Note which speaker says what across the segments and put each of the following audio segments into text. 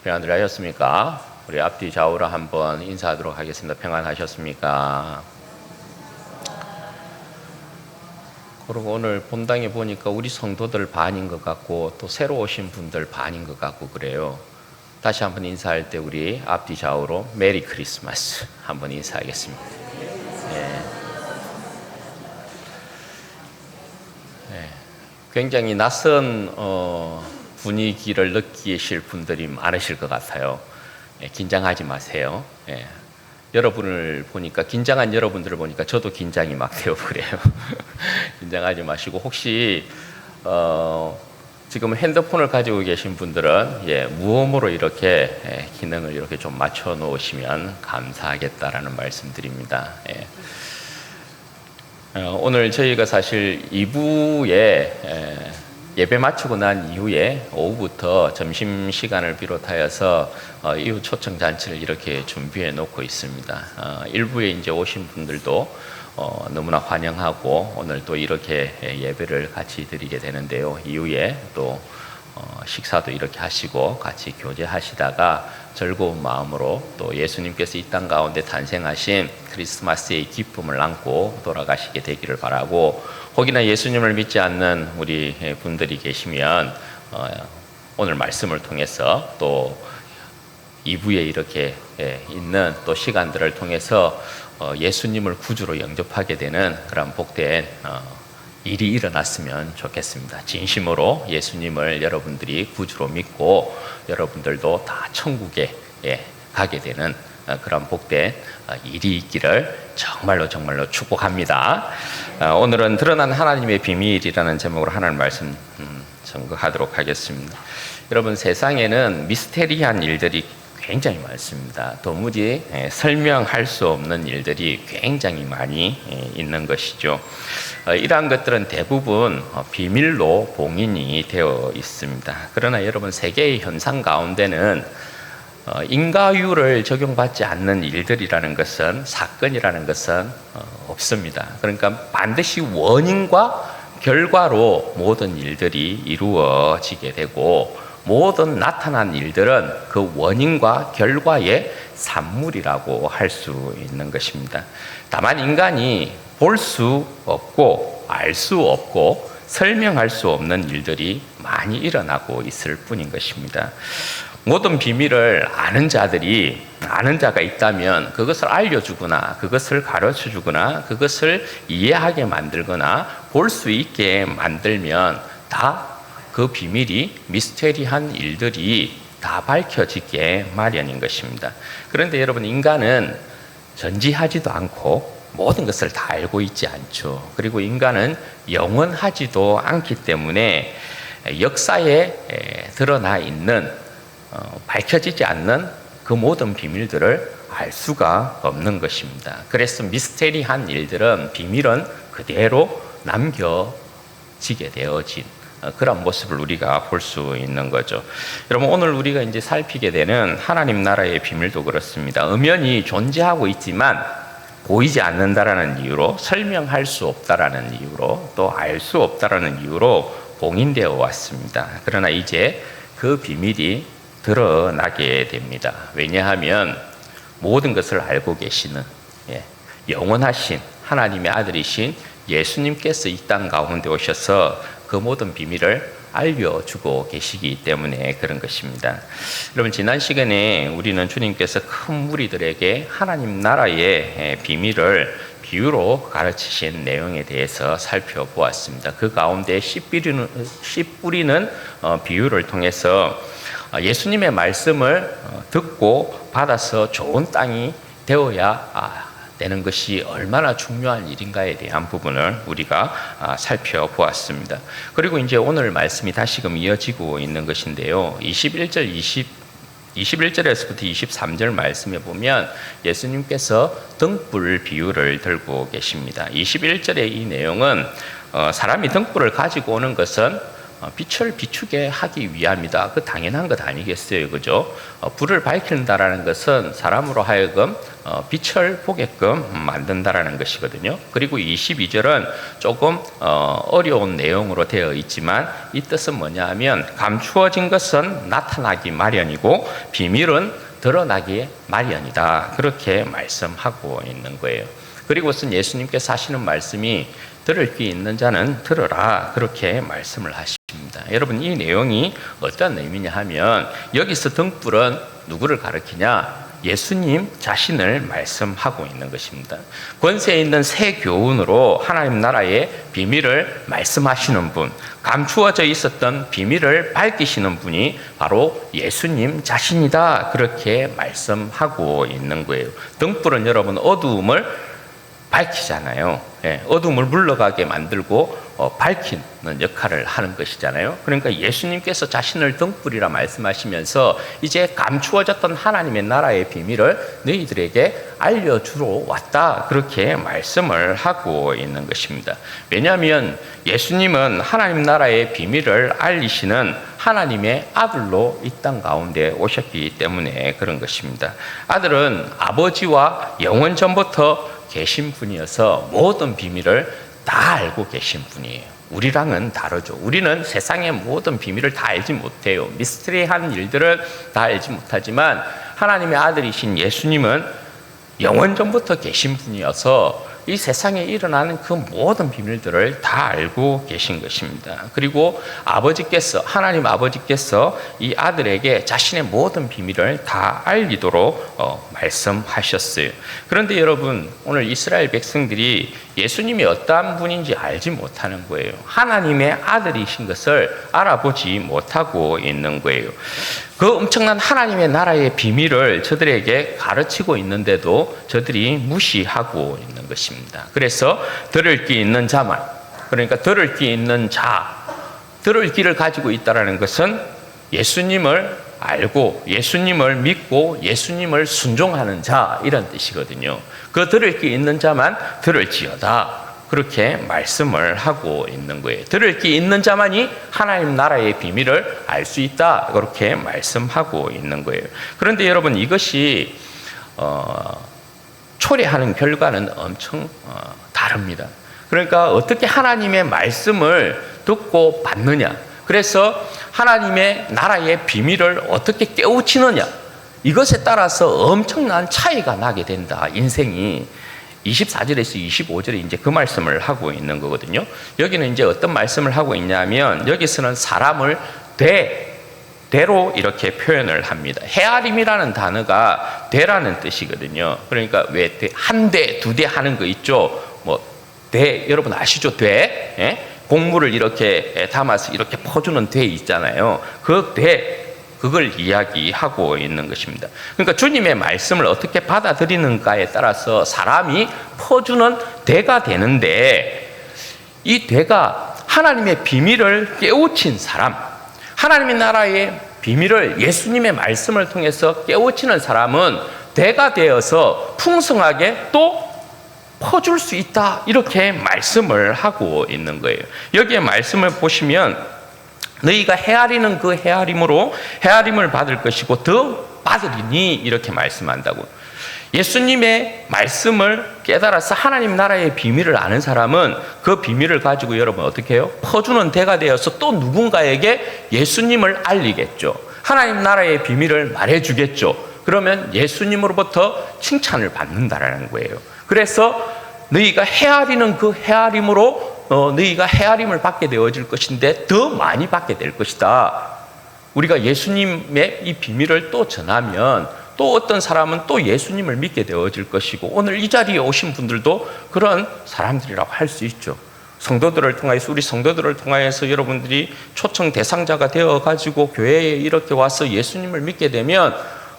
Speaker 1: 평안들 하셨습니까? 우리 앞뒤 좌우로 한번 인사하도록 하겠습니다. 평안하셨습니까? 그리고 오늘 본당에 보니까 우리 성도들 반인 것 같고 또 새로 오신 분들 반인 것 같고 그래요. 다시 한번 인사할 때 우리 앞뒤 좌우로 메리 크리스마스 한번 인사하겠습니다. 굉장히 낯선 분위기를 느끼실 분들이 많으실 것 같아요. 긴장하지 마세요. 여러분을 보니까, 긴장한 여러분들을 보니까 저도 긴장이 막 되어 그래요. 긴장하지 마시고, 혹시 지금 핸드폰을 가지고 계신 분들은 무음으로 이렇게 기능을 이렇게 좀 맞춰 놓으시면 감사하겠다라는 말씀드립니다. 오늘 저희가 사실 2부에 예배 마치고 난 이후에 오후부터 점심시간을 비롯하여서 이후 초청 잔치를 이렇게 준비해 놓고 있습니다. 1부에 이제 오신 분들도 너무나 환영하고 오늘 또 이렇게 예배를 같이 드리게 되는데요. 이후에 또 식사도 이렇게 하시고 같이 교제하시다가 즐거운 마음으로 또 예수님께서 이 땅 가운데 탄생하신 크리스마스의 기쁨을 안고 돌아가시게 되기를 바라고, 혹이나 예수님을 믿지 않는 우리 분들이 계시면 오늘 말씀을 통해서 또 2부에 이렇게 있는 또 시간들을 통해서 예수님을 구주로 영접하게 되는 그런 복된 일이 일어났으면 좋겠습니다. 진심으로 예수님을 여러분들이 구주로 믿고 여러분들도 다 천국에 가게 되는 그런 복된 일이 있기를 정말로 축복합니다. 오늘은 드러난 하나님의 비밀이라는 제목으로 하나님 말씀 전거하도록 하겠습니다. 여러분, 세상에는 미스테리한 일들이 굉장히 많습니다. 도무지 설명할 수 없는 일들이 굉장히 많이 있는 것이죠. 이러한 것들은 대부분 비밀로 봉인이 되어 있습니다. 그러나 여러분, 세계의 현상 가운데는 인과율을 적용받지 않는 일들이라는 것은, 사건이라는 것은 없습니다. 그러니까 반드시 원인과 결과로 모든 일들이 이루어지게 되고, 모든 나타난 일들은 그 원인과 결과의 산물이라고 할 수 있는 것입니다. 다만 인간이 볼 수 없고 알 수 없고 설명할 수 없는 일들이 많이 일어나고 있을 뿐인 것입니다. 모든 비밀을 아는 자가 있다면 그것을 알려주거나 그것을 가르쳐주거나 그것을 이해하게 만들거나 볼 수 있게 만들면 다 그 비밀이, 미스테리한 일들이 다 밝혀지게 마련인 것입니다. 그런데 여러분, 인간은 전지하지도 않고 모든 것을 다 알고 있지 않죠. 그리고 인간은 영원하지도 않기 때문에 역사에 드러나 있는 밝혀지지 않는 그 모든 비밀들을 알 수가 없는 것입니다. 그래서 미스테리한 일들은, 비밀은 그대로 남겨지게 되어진 그런 모습을 우리가 볼 수 있는 거죠. 여러분, 오늘 우리가 이제 살피게 되는 하나님 나라의 비밀도 그렇습니다. 엄연히 존재하고 있지만 보이지 않는다라는 이유로, 설명할 수 없다라는 이유로, 또 알 수 없다라는 이유로 봉인되어 왔습니다. 그러나 이제 그 비밀이 드러나게 됩니다. 왜냐하면 모든 것을 알고 계시는 영원하신 하나님의 아들이신 예수님께서 이 땅 가운데 오셔서 그 모든 비밀을 알려주고 계시기 때문에 그런 것입니다. 여러분, 지난 시간에 우리는 주님께서 큰 무리들에게 하나님 나라의 비밀을 비유로 가르치신 내용에 대해서 살펴보았습니다. 그 가운데 씨 뿌리는 비유를 통해서 예수님의 말씀을 듣고 받아서 좋은 땅이 되어야 되는 것이 얼마나 중요한 일인가에 대한 부분을 우리가 살펴보았습니다. 그리고 이제 오늘 말씀이 다시금 이어지고 있는 것인데요. 21절에서부터 23절 말씀에 보면 예수님께서 등불 비유를 들고 계십니다. 21절의 이 내용은 사람이 등불을 가지고 오는 것은 빛을 비추게 하기 위함이다. 그 당연한 것 아니겠어요, 그죠? 불을 밝힌다라는 것은 사람으로 하여금 빛을 보게끔 만든다라는 것이거든요. 그리고 22절은 조금 어려운 내용으로 되어 있지만 이 뜻은 뭐냐하면 감추어진 것은 나타나기 마련이고 비밀은 드러나기 마련이다. 그렇게 말씀하고 있는 거예요. 그리고선 예수님께서 하시는 말씀이 들을 귀 있는 자는 들으라. 그렇게 말씀을 하십니다. 여러분, 이 내용이 어떤 의미냐 하면 여기서 등불은 누구를 가리키냐? 예수님 자신을 말씀하고 있는 것입니다. 권세 있는 새 교훈으로 하나님 나라의 비밀을 말씀하시는 분, 감추어져 있었던 비밀을 밝히시는 분이 바로 예수님 자신이다. 그렇게 말씀하고 있는 거예요. 등불은 여러분 어두움을 밝히잖아요. 어둠을 물러가게 만들고 밝히는 역할을 하는 것이잖아요. 그러니까 예수님께서 자신을 등불이라 말씀하시면서 이제 감추어졌던 하나님의 나라의 비밀을 너희들에게 알려주러 왔다. 그렇게 말씀을 하고 있는 것입니다. 왜냐하면 예수님은 하나님 나라의 비밀을 알리시는 하나님의 아들로 이 땅 가운데 오셨기 때문에 그런 것입니다. 아들은 아버지와 영원 전부터 계신 분이어서 모든 비밀을 다 알고 계신 분이에요. 우리랑은 다르죠. 우리는 세상의 모든 비밀을 다 알지 못해요. 미스터리한 일들을 다 알지 못하지만 하나님의 아들이신 예수님은 영원 전부터 계신 분이어서 이 세상에 일어나는 그 모든 비밀들을 다 알고 계신 것입니다. 그리고 하나님 아버지께서 이 아들에게 자신의 모든 비밀을 다 알리도록 말씀하셨어요. 그런데 여러분, 오늘 이스라엘 백성들이 예수님이 어떠한 분인지 알지 못하는 거예요. 하나님의 아들이신 것을 알아보지 못하고 있는 거예요. 그 엄청난 하나님의 나라의 비밀을 저들에게 가르치고 있는데도 저들이 무시하고 있는 것입니다. 그래서 들을 귀 있는 자만, 그러니까 들을 귀 있는 자, 들을 귀를 가지고 있다는 것은 예수님을 알고 예수님을 믿고 예수님을 순종하는 자, 이런 뜻이거든요. 그 들을 귀 있는 자만 들을지어다. 그렇게 말씀을 하고 있는 거예요. 들을 귀 있는 자만이 하나님 나라의 비밀을 알 수 있다. 그렇게 말씀하고 있는 거예요. 그런데 여러분, 이것이 초래하는 결과는 엄청 다릅니다. 그러니까 어떻게 하나님의 말씀을 듣고 받느냐, 그래서 하나님의 나라의 비밀을 어떻게 깨우치느냐, 이것에 따라서 엄청난 차이가 나게 된다. 인생이 24절에서 25절에 이제 그 말씀을 하고 있는 거거든요. 여기는 이제 어떤 말씀을 하고 있냐면 여기서는 사람을 되로 이렇게 표현을 합니다. 헤아림이라는 단어가 되라는 뜻이거든요. 그러니까 왜 한 대, 두 대 하는 거 있죠. 여러분 아시죠? 곡물을 이렇게 담아서 이렇게 퍼주는 대 있잖아요. 그걸 이야기하고 있는 것입니다. 그러니까 주님의 말씀을 어떻게 받아들이는가에 따라서 사람이 퍼주는 대가 되는데, 이 대가 하나님의 비밀을 깨우친 사람, 하나님의 나라의 비밀을 예수님의 말씀을 통해서 깨우치는 사람은 대가 되어서 풍성하게 또 퍼줄 수 있다. 이렇게 말씀을 하고 있는 거예요. 여기에 말씀을 보시면 너희가 헤아리는 그 헤아림으로 헤아림을 받을 것이고 더 받으리니, 이렇게 말씀한다고. 예수님의 말씀을 깨달아서 하나님 나라의 비밀을 아는 사람은 그 비밀을 가지고 여러분 어떻게 해요? 퍼주는 대가 되어서 또 누군가에게 예수님을 알리겠죠. 하나님 나라의 비밀을 말해주겠죠. 그러면 예수님으로부터 칭찬을 받는다라는 거예요. 그래서 너희가 헤아리는 그 헤아림으로 너희가 헤아림을 받게 되어질 것인데 더 많이 받게 될 것이다. 우리가 예수님의 이 비밀을 또 전하면 또 어떤 사람은 또 예수님을 믿게 되어질 것이고, 오늘 이 자리에 오신 분들도 그런 사람들이라고 할 수 있죠. 성도들을 통해서, 우리 성도들을 통해서 여러분들이 초청 대상자가 되어가지고 교회에 이렇게 와서 예수님을 믿게 되면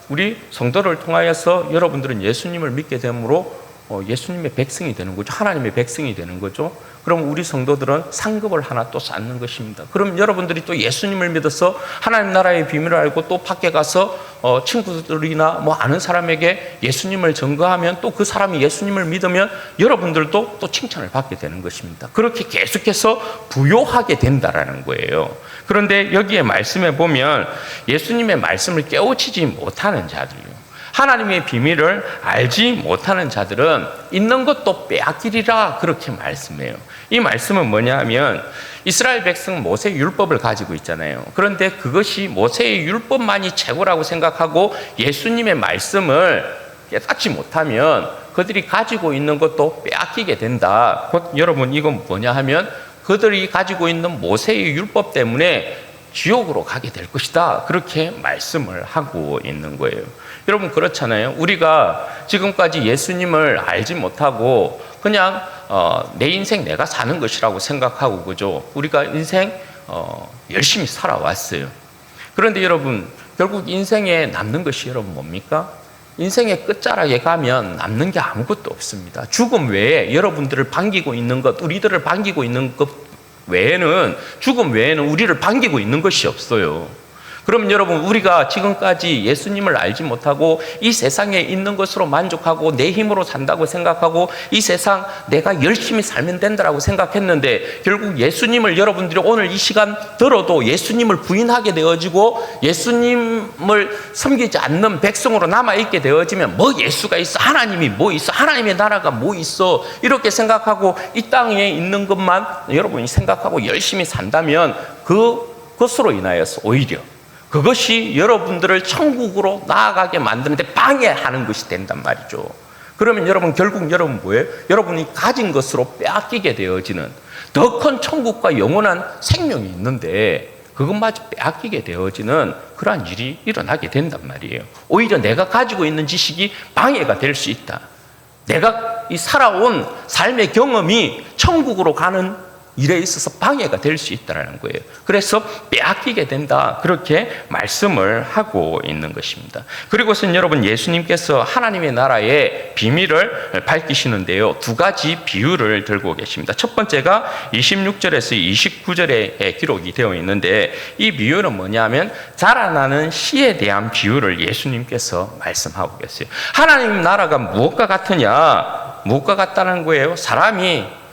Speaker 1: 우리 성도를 통하여서 여러분들은 예수님을 믿게 되므로 예수님의 백성이 되는 거죠. 하나님의 백성이 되는 거죠. 그럼 우리 성도들은 상급을 하나 또 쌓는 것입니다. 그럼 여러분들이 또 예수님을 믿어서 하나님 나라의 비밀을 알고 또 밖에 가서 친구들이나 아는 사람에게 예수님을 전거하면 또 그 사람이 예수님을 믿으면 여러분들도 또 칭찬을 받게 되는 것입니다. 그렇게 계속해서 부요하게 된다라는 거예요. 그런데 여기에 말씀에 보면 예수님의 말씀을 깨우치지 못하는 자들요, 하나님의 비밀을 알지 못하는 자들은 있는 것도 빼앗기리라, 그렇게 말씀해요. 이 말씀은 뭐냐 하면 이스라엘 백성은 모세의 율법을 가지고 있잖아요. 그런데 그것이 모세의 율법만이 최고라고 생각하고 예수님의 말씀을 깨닫지 못하면 그들이 가지고 있는 것도 빼앗기게 된다. 곧 여러분, 이건 뭐냐 하면 그들이 가지고 있는 모세의 율법 때문에 지옥으로 가게 될 것이다, 그렇게 말씀을 하고 있는 거예요. 여러분, 그렇잖아요. 우리가 지금까지 예수님을 알지 못하고 그냥 내 인생 내가 사는 것이라고 생각하고, 그죠? 우리가 인생 열심히 살아왔어요. 그런데 여러분, 결국 인생에 남는 것이 여러분 뭡니까? 인생의 끝자락에 가면 남는 게 아무것도 없습니다. 죽음 외에 여러분들을 반기고 있는 것, 우리들을 반기고 있는 것 외에는, 죽음 외에는 우리를 반기고 있는 것이 없어요. 그럼 여러분, 우리가 지금까지 예수님을 알지 못하고 이 세상에 있는 것으로 만족하고 내 힘으로 산다고 생각하고 이 세상 내가 열심히 살면 된다라고 생각했는데, 결국 예수님을 여러분들이 오늘 이 시간 들어도 예수님을 부인하게 되어지고 예수님을 섬기지 않는 백성으로 남아있게 되어지면, 뭐 예수가 있어, 하나님이 뭐 있어, 하나님의 나라가 뭐 있어, 이렇게 생각하고 이 땅에 있는 것만 여러분이 생각하고 열심히 산다면 그것으로 인하여서 오히려 그것이 여러분들을 천국으로 나아가게 만드는데 방해하는 것이 된단 말이죠. 그러면 여러분, 결국 여러분 뭐예요? 여러분이 가진 것으로 빼앗기게 되어지는, 더 큰 천국과 영원한 생명이 있는데 그것마저 빼앗기게 되어지는 그러한 일이 일어나게 된단 말이에요. 오히려 내가 가지고 있는 지식이 방해가 될 수 있다. 내가 이 살아온 삶의 경험이 천국으로 가는 일에 있어서 방해가 될 수 있다는 거예요. 그래서 빼앗기게 된다, 그렇게 말씀을 하고 있는 것입니다. 그리고선 여러분, 예수님께서 하나님의 나라의 비밀을 밝히시는데요, 두 가지 비유를 들고 계십니다. 첫 번째가 26절에서 29절에 기록이 되어 있는데, 이 비유는 뭐냐면 자라나는 씨에 대한 비유를 예수님께서 말씀하고 계세요. 하나님 나라가 무엇과 같으냐? 무엇과 같다는 거예요? 사람이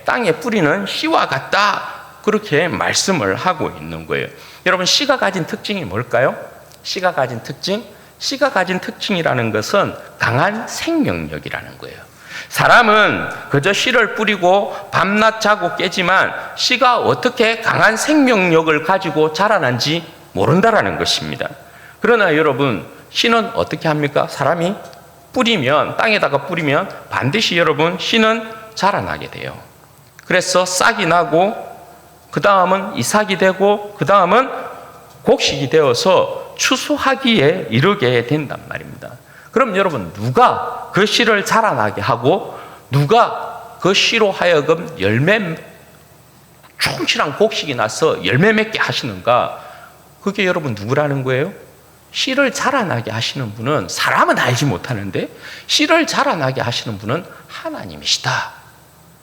Speaker 1: 땅에 뿌리는 씨와 같다, 그렇게 말씀을 하고 있는 거예요. 여러분, 씨가 가진 특징이 뭘까요? 씨가 가진 특징? 씨가 가진 특징이라는 것은 강한 생명력이라는 거예요. 사람은 그저 씨를 뿌리고 밤낮 자고 깨지만 씨가 어떻게 강한 생명력을 가지고 자라난지 모른다라는 것입니다. 그러나 여러분, 씨는 어떻게 합니까? 사람이 뿌리면, 땅에다가 뿌리면 반드시 여러분, 씨는 자라나게 돼요. 그래서 싹이 나고, 그 다음은 이삭이 되고, 그 다음은 곡식이 되어서 추수하기에 이르게 된단 말입니다. 그럼 여러분, 누가 그 씨를 자라나게 하고 누가 그 씨로 하여금 충실한 곡식이 나서 열매 맺게 하시는가? 그게 여러분 누구라는 거예요? 씨를 자라나게 하시는 분은, 사람은 알지 못하는데 씨를 자라나게 하시는 분은 하나님이시다.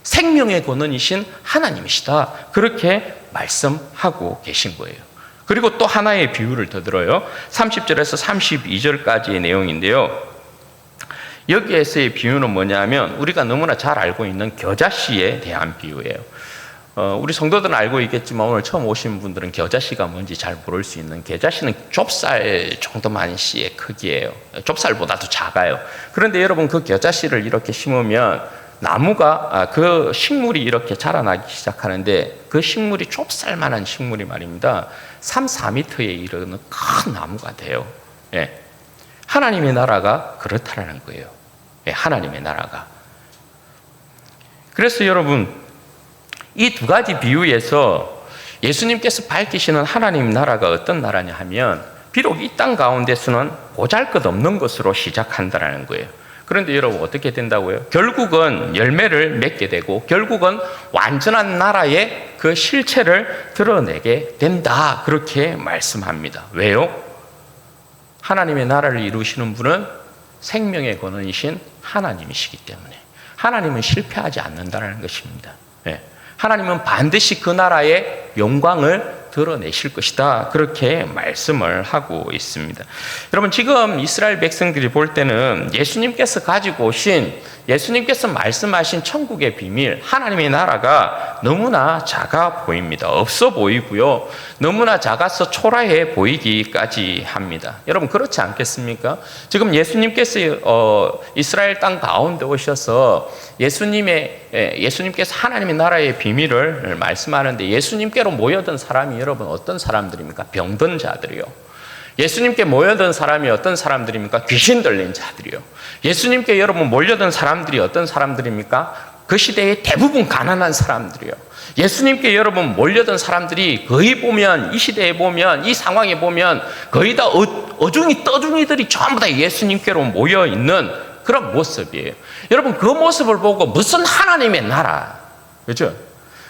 Speaker 1: 생명의 근원이신 하나님이시다. 그렇게 말씀하고 계신 거예요. 그리고 또 하나의 비유를 더 들어요. 30절에서 32절까지의 내용인데요, 여기에서의 비유는 뭐냐면 우리가 너무나 잘 알고 있는 겨자씨에 대한 비유예요. 우리 성도들은 알고 있겠지만 오늘 처음 오신 분들은 겨자씨가 뭔지 잘 모를 수 있는, 겨자씨는 좁쌀 정도만 씨의 크기예요. 좁쌀보다도 작아요. 그런데 여러분, 그 겨자씨를 이렇게 심으면 나무가, 그 식물이 이렇게 자라나기 시작하는데, 그 식물이 좁쌀만한 식물이 말입니다, 3, 4m에 이르는 큰 나무가 돼요. 하나님의 나라가 그렇다라는 거예요. 하나님의 나라가. 그래서 여러분, 이 두 가지 비유에서 예수님께서 밝히시는 하나님 나라가 어떤 나라냐 하면, 비록 이 땅 가운데서는 보잘것없는 것으로 시작한다라는 거예요. 그런데 여러분, 어떻게 된다고요? 결국은 열매를 맺게 되고 결국은 완전한 나라의 그 실체를 드러내게 된다, 그렇게 말씀합니다. 왜요? 하나님의 나라를 이루시는 분은 생명의 근원이신 하나님이시기 때문에 하나님은 실패하지 않는다는 것입니다. 하나님은 반드시 그 나라의 영광을 드러내실 것이다. 그렇게 말씀을 하고 있습니다. 여러분, 지금 이스라엘 백성들이 볼 때는 예수님께서 가지고 오신, 예수님께서 말씀하신 천국의 비밀, 하나님의 나라가 너무나 작아 보입니다. 없어 보이고요. 너무나 작아서 초라해 보이기까지 합니다. 여러분, 그렇지 않겠습니까? 지금 예수님께서 이스라엘 땅 가운데 오셔서 예수님께서 하나님의 나라의 비밀을 말씀하는데, 예수님께로 모여든 사람이 여러분 어떤 사람들입니까? 병든 자들이요. 예수님께 모여든 사람이 어떤 사람들입니까? 귀신 들린 자들이요. 예수님께 여러분 몰려든 사람들이 어떤 사람들입니까? 그 시대의 대부분 가난한 사람들이요. 예수님께 여러분 몰려든 사람들이 거의 보면, 이 시대에 보면, 이 상황에 보면 거의 다 어중이 떠중이들이 전부 다 예수님께로 모여 있는 그런 모습이에요. 여러분, 그 모습을 보고 무슨 하나님의 나라, 그렇죠?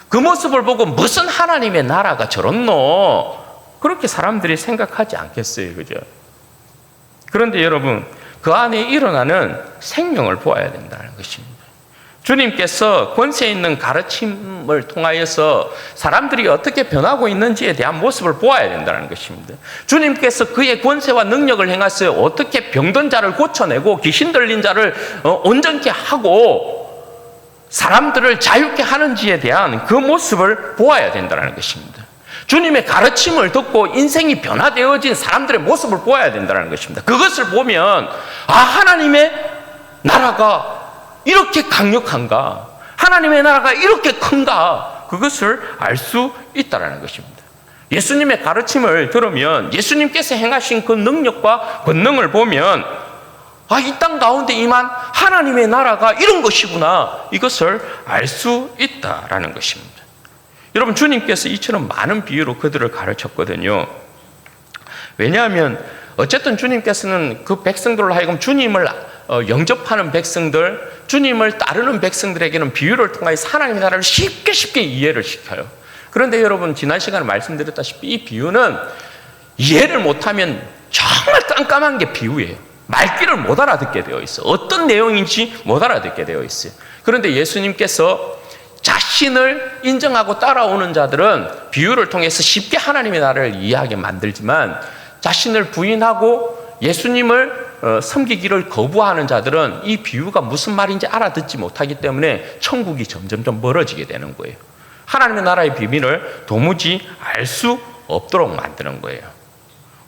Speaker 1: 그 모습을 보고 무슨 하나님의 나라가 저렇노? 그렇게 사람들이 생각하지 않겠어요, 그죠? 그런데 여러분, 그 안에 일어나는 생명을 보아야 된다는 것입니다. 주님께서 권세 있는 가르침을 통하여서 사람들이 어떻게 변하고 있는지에 대한 모습을 보아야 된다는 것입니다. 주님께서 그의 권세와 능력을 행하여 어떻게 병든 자를 고쳐내고 귀신 들린 자를 온전케 하고 사람들을 자유케 하는지에 대한 그 모습을 보아야 된다는 것입니다. 주님의 가르침을 듣고 인생이 변화되어진 사람들의 모습을 보아야 된다는 것입니다. 그것을 보면, 아, 하나님의 나라가 이렇게 강력한가? 하나님의 나라가 이렇게 큰가? 그것을 알 수 있다는 것입니다. 예수님의 가르침을 들으면 예수님께서 행하신 그 능력과 권능을 보면, 아, 이 땅 가운데 임한 하나님의 나라가 이런 것이구나. 이것을 알 수 있다라는 것입니다. 여러분, 주님께서 이처럼 많은 비유로 그들을 가르쳤거든요. 왜냐하면 어쨌든 주님께서는 그 백성들로 하여금 주님을 영접하는 백성들, 주님을 따르는 백성들에게는 비유를 통하여 하나님의 나라를 쉽게 이해를 시켜요. 그런데 여러분, 지난 시간에 말씀드렸다시피 이 비유는 이해를 못하면 정말 깜깜한 게 비유예요. 말귀를 못 알아듣게 되어 있어요. 어떤 내용인지 못 알아듣게 되어 있어요. 그런데 예수님께서 자신을 인정하고 따라오는 자들은 비유를 통해서 쉽게 하나님의 나라를 이해하게 만들지만, 자신을 부인하고 예수님을 섬기기를 거부하는 자들은 이 비유가 무슨 말인지 알아듣지 못하기 때문에 천국이 점점 멀어지게 되는 거예요. 하나님의 나라의 비밀을 도무지 알 수 없도록 만드는 거예요.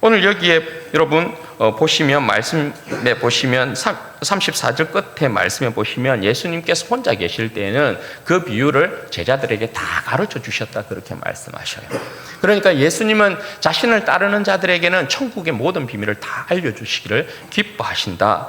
Speaker 1: 오늘 여기에 여러분 보시면, 말씀에 보시면 34절 끝에 말씀에 보시면 예수님께서 혼자 계실 때에는 그 비유를 제자들에게 다 가르쳐 주셨다, 그렇게 말씀하셔요. 그러니까 예수님은 자신을 따르는 자들에게는 천국의 모든 비밀을 다 알려주시기를 기뻐하신다,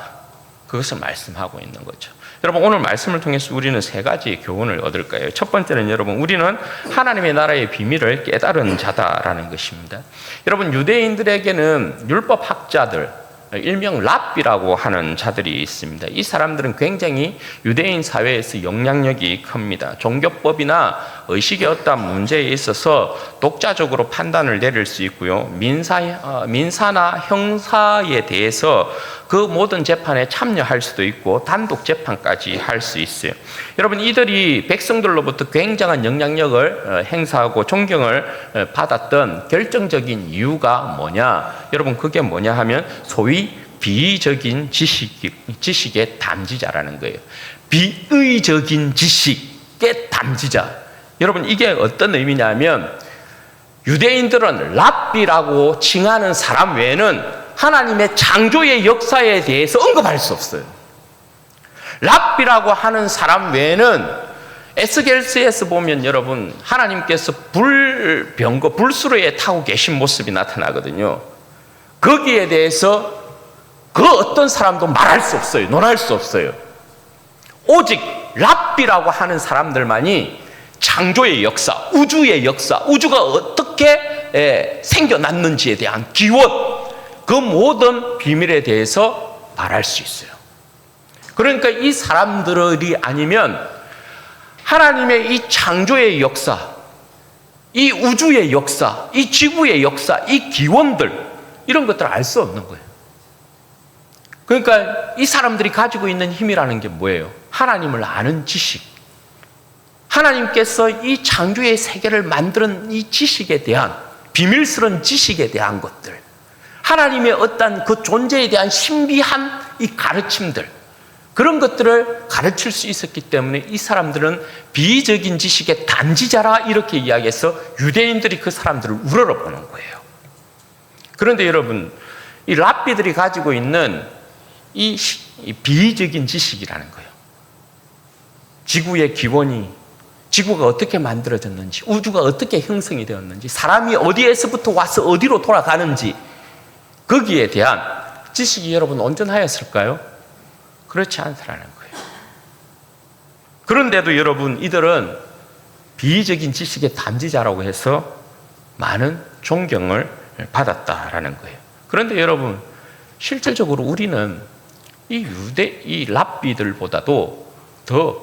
Speaker 1: 그것을 말씀하고 있는 거죠. 여러분, 오늘 말씀을 통해서 우리는 세 가지 교훈을 얻을 거예요. 첫 번째는 여러분, 우리는 하나님의 나라의 비밀을 깨달은 자다라는 것입니다. 여러분, 유대인들에게는 율법 학자들, 일명 랍비라고 하는 자들이 있습니다. 이 사람들은 굉장히 유대인 사회에서 영향력이 큽니다. 종교법이나 의식의 어떤 문제에 있어서 독자적으로 판단을 내릴 수 있고요. 민사나 형사에 대해서 그 모든 재판에 참여할 수도 있고 단독 재판까지 할 수 있어요. 여러분, 이들이 백성들로부터 굉장한 영향력을 행사하고 존경을 받았던 결정적인 이유가 뭐냐? 여러분, 그게 뭐냐 하면 소위 비의적인 지식의 담지자라는 거예요. 비의적인 지식의 담지자. 여러분, 이게 어떤 의미냐면, 유대인들은 랍비라고 칭하는 사람 외에는 하나님의 창조의 역사에 대해서 언급할 수 없어요. 랍비라고 하는 사람 외에는 에스겔서에서 보면 여러분, 하나님께서 불수로에 타고 계신 모습이 나타나거든요. 거기에 대해서 그 어떤 사람도 말할 수 없어요. 논할 수 없어요. 오직 랍비라고 하는 사람들만이 창조의 역사, 우주의 역사, 우주가 어떻게 생겨났는지에 대한 기원, 그 모든 비밀에 대해서 말할 수 있어요. 그러니까 이 사람들이 아니면 하나님의 이 창조의 역사, 이 우주의 역사, 이 지구의 역사, 이 기원들, 이런 것들을 알 수 없는 거예요. 그러니까 이 사람들이 가지고 있는 힘이라는 게 뭐예요? 하나님을 아는 지식. 하나님께서 이 창조의 세계를 만드는 이 지식에 대한, 비밀스러운 지식에 대한 것들, 하나님의 어떤 그 존재에 대한 신비한 이 가르침들, 그런 것들을 가르칠 수 있었기 때문에 이 사람들은 비적인 지식의 단지자라 이렇게 이야기해서 유대인들이 그 사람들을 우러러보는 거예요. 그런데 여러분, 이 랍비들이 가지고 있는 이 비적인 지식이라는 거예요. 지구의 기원이, 지구가 어떻게 만들어졌는지, 우주가 어떻게 형성이 되었는지, 사람이 어디에서부터 와서 어디로 돌아가는지, 거기에 대한 지식이 여러분 온전하였을까요? 그렇지 않다라는 거예요. 그런데도 여러분, 이들은 비적인 지식의 단지자라고 해서 많은 존경을 받았다라는 거예요. 그런데 여러분, 실질적으로 우리는 이 랍비들보다도 더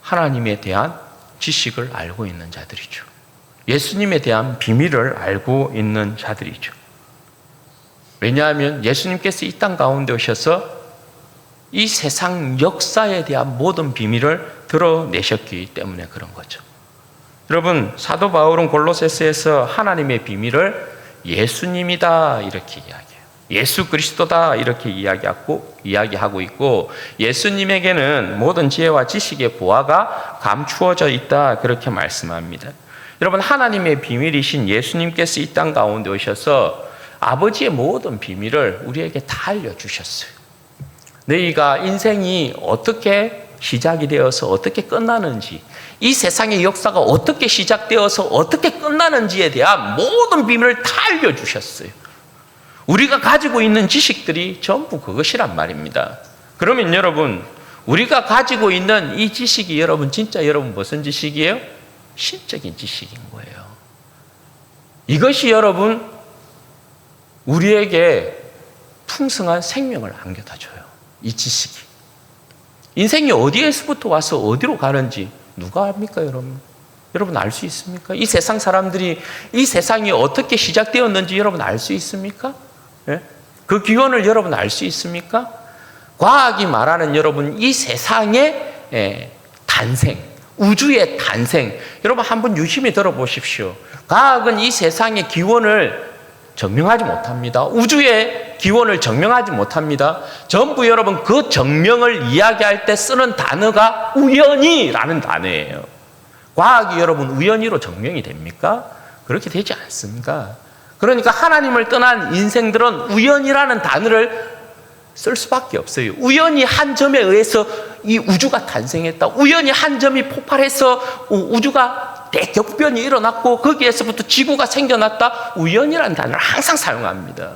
Speaker 1: 하나님에 대한 지식을 알고 있는 자들이죠. 예수님에 대한 비밀을 알고 있는 자들이죠. 왜냐하면 예수님께서 이 땅 가운데 오셔서 이 세상 역사에 대한 모든 비밀을 드러내셨기 때문에 그런 거죠. 여러분, 사도 바울은 골로새서에서 하나님의 비밀을 예수님이다 이렇게 이야기해요. 예수 그리스도다 이렇게 이야기하고 있고, 예수님에게는 모든 지혜와 지식의 보화가 감추어져 있다 그렇게 말씀합니다. 여러분, 하나님의 비밀이신 예수님께서 이 땅 가운데 오셔서 아버지의 모든 비밀을 우리에게 다 알려주셨어요. 너희가 인생이 어떻게 시작이 되어서 어떻게 끝나는지, 이 세상의 역사가 어떻게 시작되어서 어떻게 끝나는지에 대한 모든 비밀을 다 알려주셨어요. 우리가 가지고 있는 지식들이 전부 그것이란 말입니다. 그러면 여러분, 우리가 가지고 있는 이 지식이 여러분 진짜 여러분 무슨 지식이에요? 신적인 지식인 거예요. 이것이 여러분 우리에게 풍성한 생명을 안겨다 줘요. 이 지식이. 인생이 어디에서부터 와서 어디로 가는지 누가 압니까, 여러분? 여러분 알 수 있습니까? 이 세상 사람들이 이 세상이 어떻게 시작되었는지 여러분 알 수 있습니까? 예? 그 기원을 여러분 알 수 있습니까? 과학이 말하는 여러분 이 세상의 탄생, 우주의 탄생, 여러분 한번 유심히 들어보십시오. 과학은 이 세상의 기원을 증명하지 못합니다. 우주의 기원을 증명하지 못합니다. 전부 여러분 그 증명을 이야기할 때 쓰는 단어가 우연히라는 단어예요. 과학이 여러분 우연히로 증명이 됩니까? 그렇게 되지 않습니다. 그러니까 하나님을 떠난 인생들은 우연이라는 단어를 쓸 수밖에 없어요. 우연히 한 점에 의해서 이 우주가 탄생했다. 우연히 한 점이 폭발해서 우주가 대격변이 일어났고 거기에서부터 지구가 생겨났다. 우연이라는 단어를 항상 사용합니다.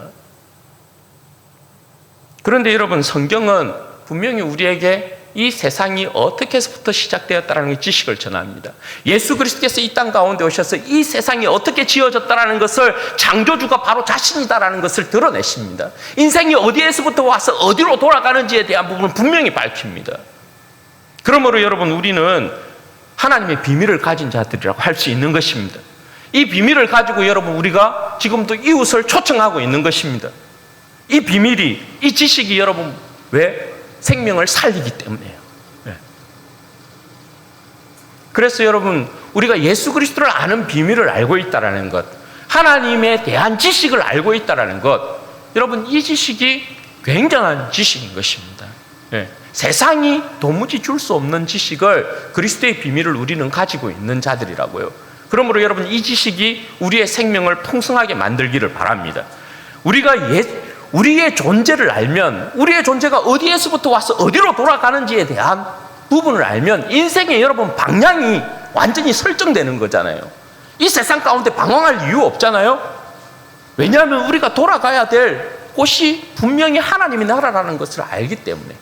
Speaker 1: 그런데 여러분, 성경은 분명히 우리에게 이 세상이 어떻게 해서부터 시작되었다는 지식을 전합니다. 예수 그리스도께서 이 땅 가운데 오셔서 이 세상이 어떻게 지어졌다는 것을, 창조주가 바로 자신이다라는 것을 드러내십니다. 인생이 어디에서부터 와서 어디로 돌아가는지에 대한 부분을 분명히 밝힙니다. 그러므로 여러분, 우리는 하나님의 비밀을 가진 자들이라고 할 수 있는 것입니다. 이 비밀을 가지고 여러분 우리가 지금도 이웃을 초청하고 있는 것입니다. 이 비밀이, 이 지식이 여러분 왜? 생명을 살리기 때문이에요. 네. 그래서 여러분, 우리가 예수 그리스도를 아는 비밀을 알고 있다는 것, 하나님에 대한 지식을 알고 있다는 것, 여러분 이 지식이 굉장한 지식인 것입니다. 네. 세상이 도무지 줄 수 없는 지식을, 그리스도의 비밀을 우리는 가지고 있는 자들이라고요. 그러므로 여러분 이 지식이 우리의 생명을 풍성하게 만들기를 바랍니다. 우리의 존재를 알면, 우리의 존재가 어디에서부터 와서 어디로 돌아가는지에 대한 부분을 알면 인생의 여러분 방향이 완전히 설정되는 거잖아요. 이 세상 가운데 방황할 이유 없잖아요. 왜냐하면 우리가 돌아가야 될 곳이 분명히 하나님의 나라라는 것을 알기 때문에.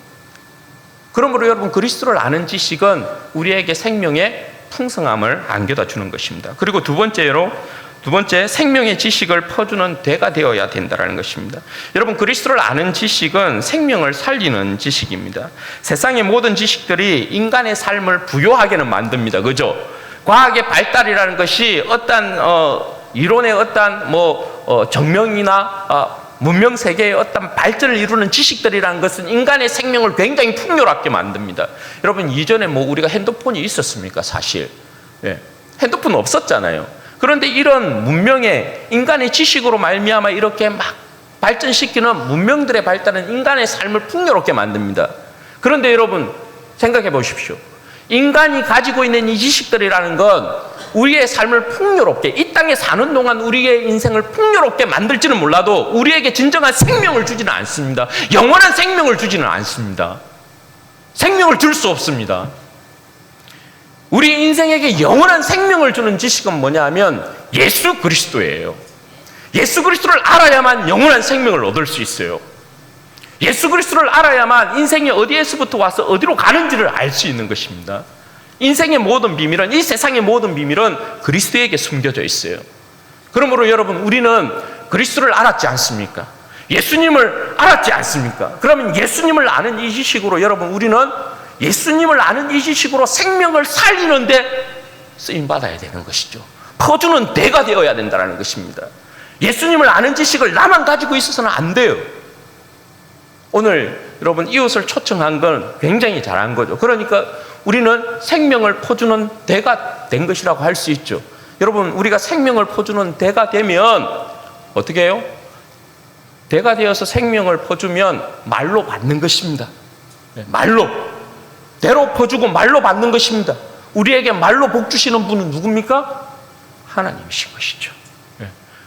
Speaker 1: 그러므로 여러분 그리스도를 아는 지식은 우리에게 생명의 풍성함을 안겨다 주는 것입니다. 그리고 두 번째, 생명의 지식을 퍼주는 대가 되어야 된다는 것입니다. 여러분, 그리스도를 아는 지식은 생명을 살리는 지식입니다. 세상의 모든 지식들이 인간의 삶을 부요하게는 만듭니다. 그죠? 과학의 발달이라는 것이 어떤 이론의 어떤 증명이나 문명 세계의 어떤 발전을 이루는 지식들이라는 것은 인간의 생명을 굉장히 풍요롭게 만듭니다. 여러분, 이전에 뭐 우리가 핸드폰이 있었습니까? 사실 핸드폰 없었잖아요. 그런데 이런 문명의 인간의 지식으로 말미암아 이렇게 막 발전시키는 문명들의 발달은 인간의 삶을 풍요롭게 만듭니다. 그런데 여러분, 생각해 보십시오. 인간이 가지고 있는 이 지식들이라는 건 우리의 삶을 풍요롭게, 이 땅에 사는 동안 우리의 인생을 풍요롭게 만들지는 몰라도 우리에게 진정한 생명을 주지는 않습니다. 영원한 생명을 주지는 않습니다. 생명을 줄 수 없습니다. 우리 인생에게 영원한 생명을 주는 지식은 뭐냐 하면 예수 그리스도예요. 예수 그리스도를 알아야만 영원한 생명을 얻을 수 있어요. 예수 그리스도를 알아야만 인생이 어디에서부터 와서 어디로 가는지를 알 수 있는 것입니다. 인생의 모든 비밀은, 이 세상의 모든 비밀은 그리스도에게 숨겨져 있어요. 그러므로 여러분, 우리는 그리스도를 알았지 않습니까? 예수님을 알았지 않습니까? 그러면 예수님을 아는 이 지식으로 여러분, 우리는 예수님을 아는 이 지식으로 생명을 살리는데 쓰임받아야 되는 것이죠. 퍼주는 대가 되어야 된다는 것입니다. 예수님을 아는 지식을 나만 가지고 있어서는 안 돼요. 오늘 여러분, 이웃을 초청한 건 굉장히 잘한 거죠. 그러니까 우리는 생명을 퍼주는 대가 된 것이라고 할 수 있죠. 여러분, 우리가 생명을 퍼주는 대가 되면 어떻게 해요? 대가 되어서 생명을 퍼주면 말로 받는 것입니다. 말로. 대로 퍼주고 말로 받는 것입니다. 우리에게 말로 복 주시는 분은 누굽니까? 하나님이신 것이죠.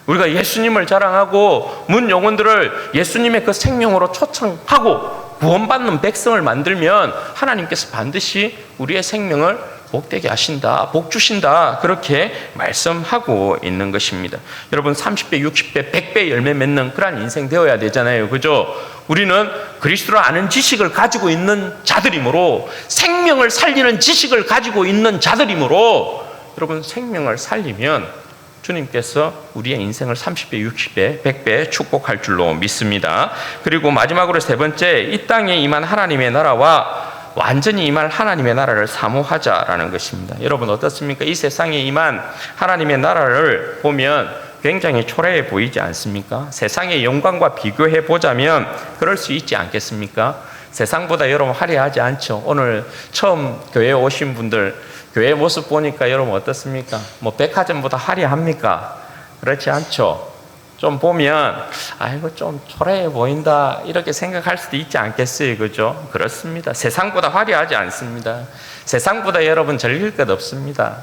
Speaker 1: 우리가 예수님을 자랑하고 문 영혼들을 예수님의 그 생명으로 초청하고 구원받는 백성을 만들면 하나님께서 반드시 우리의 생명을 복되게 하신다, 복 주신다, 그렇게 말씀하고 있는 것입니다. 여러분, 30배, 60배, 100배 열매 맺는 그런 인생 되어야 되잖아요. 그죠? 우리는 그리스도를 아는 지식을 가지고 있는 자들이므로, 생명을 살리는 지식을 가지고 있는 자들이므로, 여러분, 생명을 살리면 주님께서 우리의 인생을 30배, 60배, 100배 축복할 줄로 믿습니다. 그리고 마지막으로 세 번째, 이 땅에 임한 하나님의 나라와 완전히 임할 하나님의 나라를 사모하자라는 것입니다. 여러분, 어떻습니까? 이 세상에 임한 하나님의 나라를 보면 굉장히 초라해 보이지 않습니까? 세상의 영광과 비교해 보자면 그럴 수 있지 않겠습니까? 세상보다 여러분 화려하지 않죠? 오늘 처음 교회에 오신 분들 교회 모습 보니까 여러분 어떻습니까? 뭐 백화점보다 화려합니까? 그렇지 않죠? 좀 보면 아이고 좀 초라해 보인다 이렇게 생각할 수도 있지 않겠어요? 그죠? 그렇습니다. 세상보다 화려하지 않습니다. 세상보다 여러분 즐길 것 없습니다.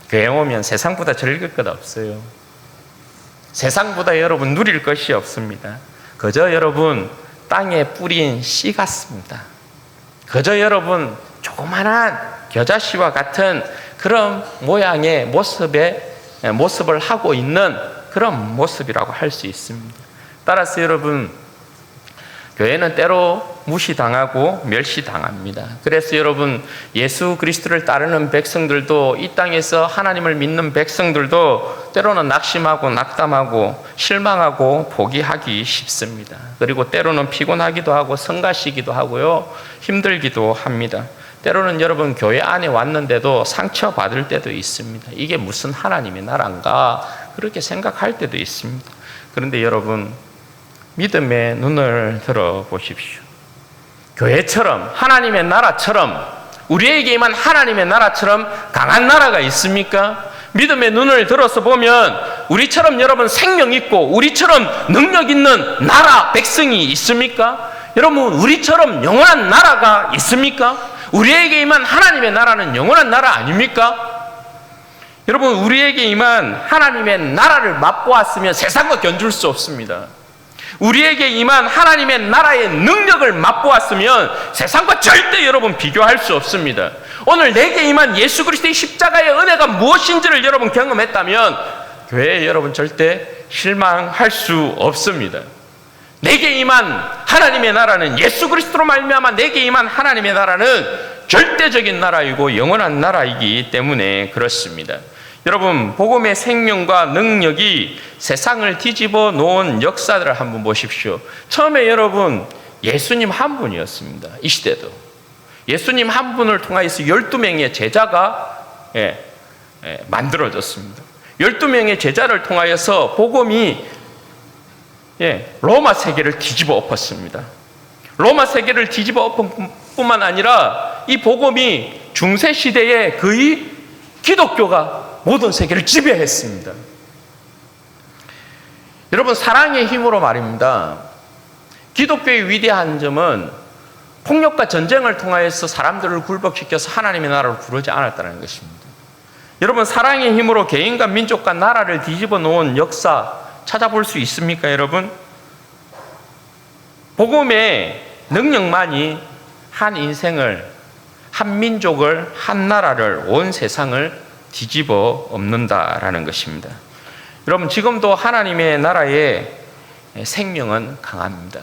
Speaker 1: 교회 오면 세상보다 즐길 것 없어요. 세상보다 여러분 누릴 것이 없습니다. 그저 여러분 땅에 뿌린 씨 같습니다. 그저 여러분 조그만한 겨자씨와 같은 그런 모양의 모습을 하고 있는 그런 모습이라고 할 수 있습니다. 따라서 여러분, 교회는 때로 무시당하고 멸시당합니다. 그래서 여러분, 예수 그리스도를 따르는 백성들도, 이 땅에서 하나님을 믿는 백성들도 때로는 낙심하고 낙담하고 실망하고 포기하기 쉽습니다. 그리고 때로는 피곤하기도 하고 성가시기도 하고요, 힘들기도 합니다. 때로는 여러분 교회 안에 왔는데도 상처받을 때도 있습니다. 이게 무슨 하나님의 나라인가 그렇게 생각할 때도 있습니다. 그런데 여러분, 믿음의 눈을 들어보십시오. 교회처럼, 하나님의 나라처럼, 우리에게 임한 하나님의 나라처럼 강한 나라가 있습니까? 믿음의 눈을 들어서 보면 우리처럼 여러분 생명 있고 우리처럼 능력 있는 나라 백성이 있습니까? 여러분, 우리처럼 영원한 나라가 있습니까? 우리에게 임한 하나님의 나라는 영원한 나라 아닙니까? 여러분, 우리에게 임한 하나님의 나라를 맛보았으면 세상과 견줄 수 없습니다. 우리에게 임한 하나님의 나라의 능력을 맛보았으면 세상과 절대 여러분 비교할 수 없습니다. 오늘 내게 임한 예수 그리스도의 십자가의 은혜가 무엇인지를 여러분 경험했다면 교회에 여러분 절대 실망할 수 없습니다. 내게 임한 하나님의 나라는, 예수 그리스도로 말미암아 내게 임한 하나님의 나라는 절대적인 나라이고 영원한 나라이기 때문에 그렇습니다. 여러분, 복음의 생명과 능력이 세상을 뒤집어 놓은 역사들을 한번 보십시오. 처음에 여러분 예수님 한 분이었습니다. 이 시대도 예수님 한 분을 통하여서 12명의 제자가 만들어졌습니다. 12명의 제자를 통하여서 복음이 로마 세계를 뒤집어 엎었습니다. 로마 세계를 뒤집어 엎은 뿐만 아니라 이 복음이 중세 시대에 거의 기독교가 모든 세계를 지배했습니다. 여러분, 사랑의 힘으로 말입니다. 기독교의 위대한 점은 폭력과 전쟁을 통하여서 사람들을 굴복시켜서 하나님의 나라로 부르지 않았다는 것입니다. 여러분, 사랑의 힘으로 개인과 민족과 나라를 뒤집어 놓은 역사 찾아볼 수 있습니까, 여러분? 복음의 능력만이 한 인생을, 한 민족을, 한 나라를, 온 세상을 뒤집어 엎는다라는 것입니다. 여러분, 지금도 하나님의 나라의 생명은 강합니다.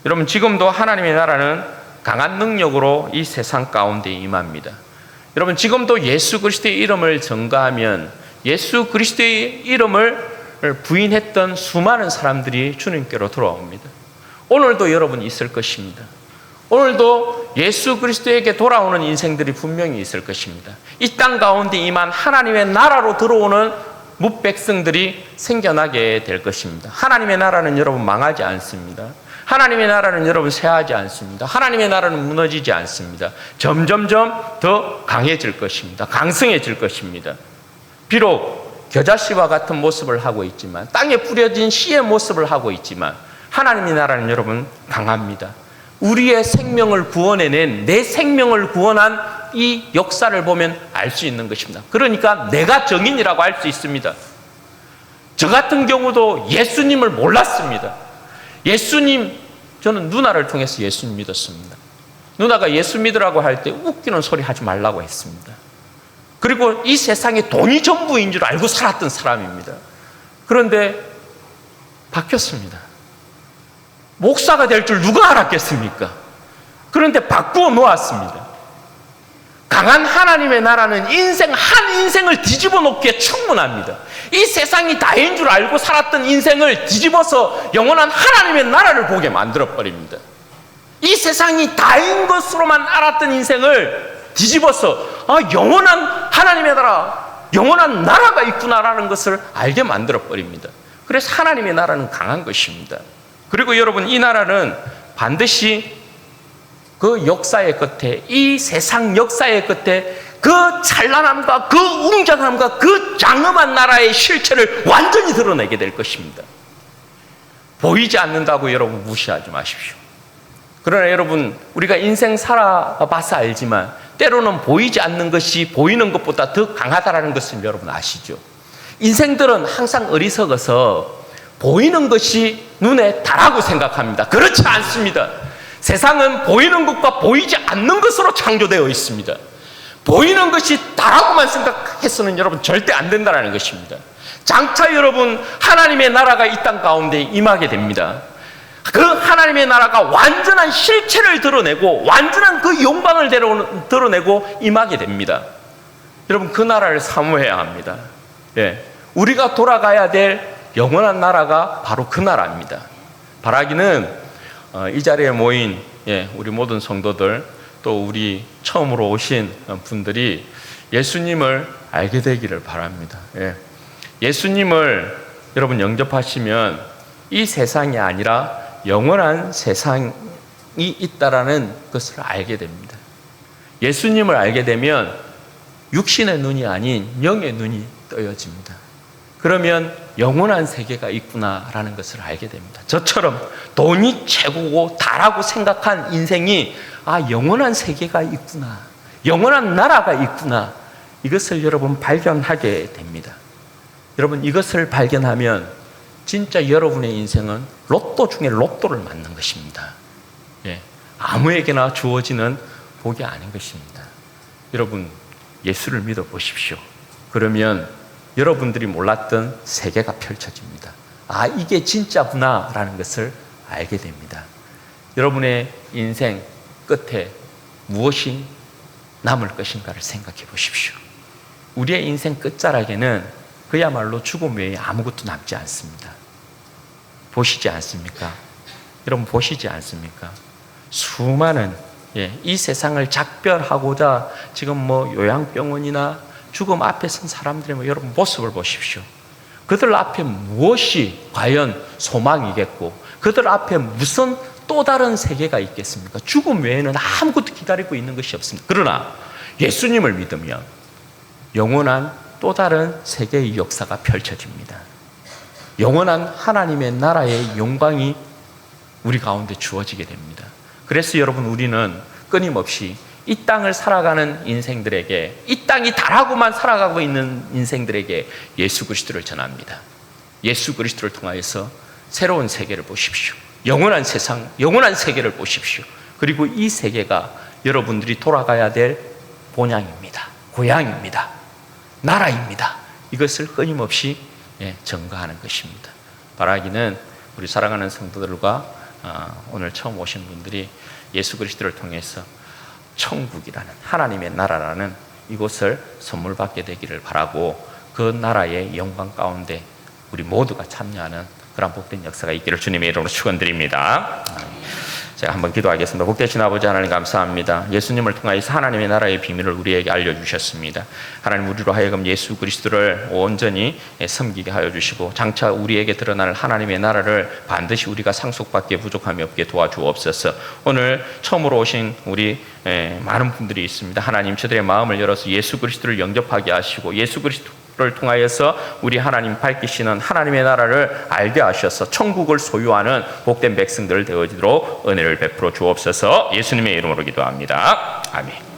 Speaker 1: 여러분, 지금도 하나님의 나라는 강한 능력으로 이 세상 가운데 임합니다. 여러분, 지금도 예수 그리스도의 이름을 전가하면 예수 그리스도의 이름을 부인했던 수많은 사람들이 주님께로 돌아옵니다. 오늘도 여러분 있을 것입니다. 오늘도 예수 그리스도에게 돌아오는 인생들이 분명히 있을 것입니다. 이 땅 가운데 임한 하나님의 나라로 들어오는 뭇백성들이 생겨나게 될 것입니다. 하나님의 나라는 여러분 망하지 않습니다. 하나님의 나라는 여러분 쇠하지 않습니다. 하나님의 나라는 무너지지 않습니다. 점점점 더 강해질 것입니다. 강성해질 것입니다. 비록 겨자씨와 같은 모습을 하고 있지만, 땅에 뿌려진 씨의 모습을 하고 있지만, 하나님의 나라는 여러분 강합니다. 우리의 생명을 구원해낸, 내 생명을 구원한 이 역사를 보면 알 수 있는 것입니다. 그러니까 내가 정인이라고 할 수 있습니다. 저 같은 경우도 예수님을 몰랐습니다. 예수님, 저는 누나를 통해서 예수님 믿었습니다. 누나가 예수 믿으라고 할 때 웃기는 소리 하지 말라고 했습니다. 그리고 이 세상에 돈이 전부인 줄 알고 살았던 사람입니다. 그런데 바뀌었습니다. 목사가 될 줄 누가 알았겠습니까? 그런데 바꾸어 놓았습니다. 강한 하나님의 나라는 인생 한 인생을 뒤집어 놓기에 충분합니다. 이 세상이 다인 줄 알고 살았던 인생을 뒤집어서 영원한 하나님의 나라를 보게 만들어버립니다. 이 세상이 다인 것으로만 알았던 인생을 뒤집어서 영원한 하나님의 나라, 영원한 나라가 있구나라는 것을 알게 만들어버립니다. 그래서 하나님의 나라는 강한 것입니다. 그리고 여러분, 이 나라는 반드시 그 역사의 끝에, 이 세상 역사의 끝에 그 찬란함과 그 웅장함과 그 장엄한 나라의 실체를 완전히 드러내게 될 것입니다. 보이지 않는다고 여러분 무시하지 마십시오. 그러나 여러분, 우리가 인생 살아봐서 알지만 때로는 보이지 않는 것이 보이는 것보다 더 강하다는 것을 여러분 아시죠? 인생들은 항상 어리석어서 보이는 것이 눈에 다라고 생각합니다. 그렇지 않습니다. 세상은 보이는 것과 보이지 않는 것으로 창조되어 있습니다. 보이는 것이 다라고만 생각해서는 여러분 절대 안 된다는 것입니다. 장차 여러분, 하나님의 나라가 이 땅 가운데 임하게 됩니다. 그 하나님의 나라가 완전한 실체를 드러내고 완전한 그 영광을 드러내고 임하게 됩니다. 여러분, 그 나라를 사모해야 합니다. 우리가 돌아가야 될 영원한 나라가 바로 그 나라입니다. 바라기는 이 자리에 모인 우리 모든 성도들, 또 우리 처음으로 오신 분들이 예수님을 알게 되기를 바랍니다. 예수님을 여러분 영접하시면 이 세상이 아니라 영원한 세상이 있다라는 것을 알게 됩니다. 예수님을 알게 되면 육신의 눈이 아닌 영의 눈이 떠여집니다. 그러면 영원한 세계가 있구나라는 것을 알게 됩니다. 저처럼 돈이 최고고 다라고 생각한 인생이 영원한 세계가 있구나, 영원한 나라가 있구나, 이것을 여러분 발견하게 됩니다. 여러분, 이것을 발견하면 진짜 여러분의 인생은 로또 중에 로또를 맞는 것입니다. 아무에게나 주어지는 복이 아닌 것입니다. 여러분, 예수를 믿어 보십시오. 그러면 여러분들이 몰랐던 세계가 펼쳐집니다. 이게 진짜구나 라는 것을 알게 됩니다. 여러분의 인생 끝에 무엇이 남을 것인가를 생각해 보십시오. 우리의 인생 끝자락에는 그야말로 죽음 외에 아무것도 남지 않습니다. 보시지 않습니까? 여러분, 보시지 않습니까? 수많은 이 세상을 작별하고자 지금 요양병원이나 죽음 앞에 선 사람들의 여러분 모습을 보십시오. 그들 앞에 무엇이 과연 소망이겠고 그들 앞에 무슨 또 다른 세계가 있겠습니까? 죽음 외에는 아무것도 기다리고 있는 것이 없습니다. 그러나 예수님을 믿으면 영원한 또 다른 세계의 역사가 펼쳐집니다. 영원한 하나님의 나라의 영광이 우리 가운데 주어지게 됩니다. 그래서 여러분, 우리는 끊임없이 이 땅을 살아가는 인생들에게, 이 땅이 다라고만 살아가고 있는 인생들에게 예수 그리스도를 전합니다. 예수 그리스도를 통하여서 새로운 세계를 보십시오. 영원한 세상, 영원한 세계를 보십시오. 그리고 이 세계가 여러분들이 돌아가야 될 본향입니다. 고향입니다. 나라입니다. 이것을 끊임없이 증거하는 것입니다. 바라기는 우리 사랑하는 성도들과 오늘 처음 오신 분들이 예수 그리스도를 통해서 천국이라는, 하나님의 나라라는 이곳을 선물 받게 되기를 바라고, 그 나라의 영광 가운데 우리 모두가 참여하는 그런 복된 역사가 있기를 주님의 이름으로 축원드립니다. 제가 한번 기도하겠습니다. 복되신 아버지 하나님, 감사합니다. 예수님을 통하여서 하나님의 나라의 비밀을 우리에게 알려주셨습니다. 하나님, 우리로 하여금 예수 그리스도를 온전히 섬기게 하여 주시고, 장차 우리에게 드러날 하나님의 나라를 반드시 우리가 상속받기에 부족함이 없게 도와주옵소서. 오늘 처음으로 오신 우리 많은 분들이 있습니다. 하나님, 저들의 마음을 열어서 예수 그리스도를 영접하게 하시고, 예수 그리스도를 통하여서 우리 하나님 밝히시는 하나님의 나라를 알게 하셔서 천국을 소유하는 복된 백성들 되어지도록 은혜를 베풀어 주옵소서. 예수님의 이름으로 기도합니다. 아멘.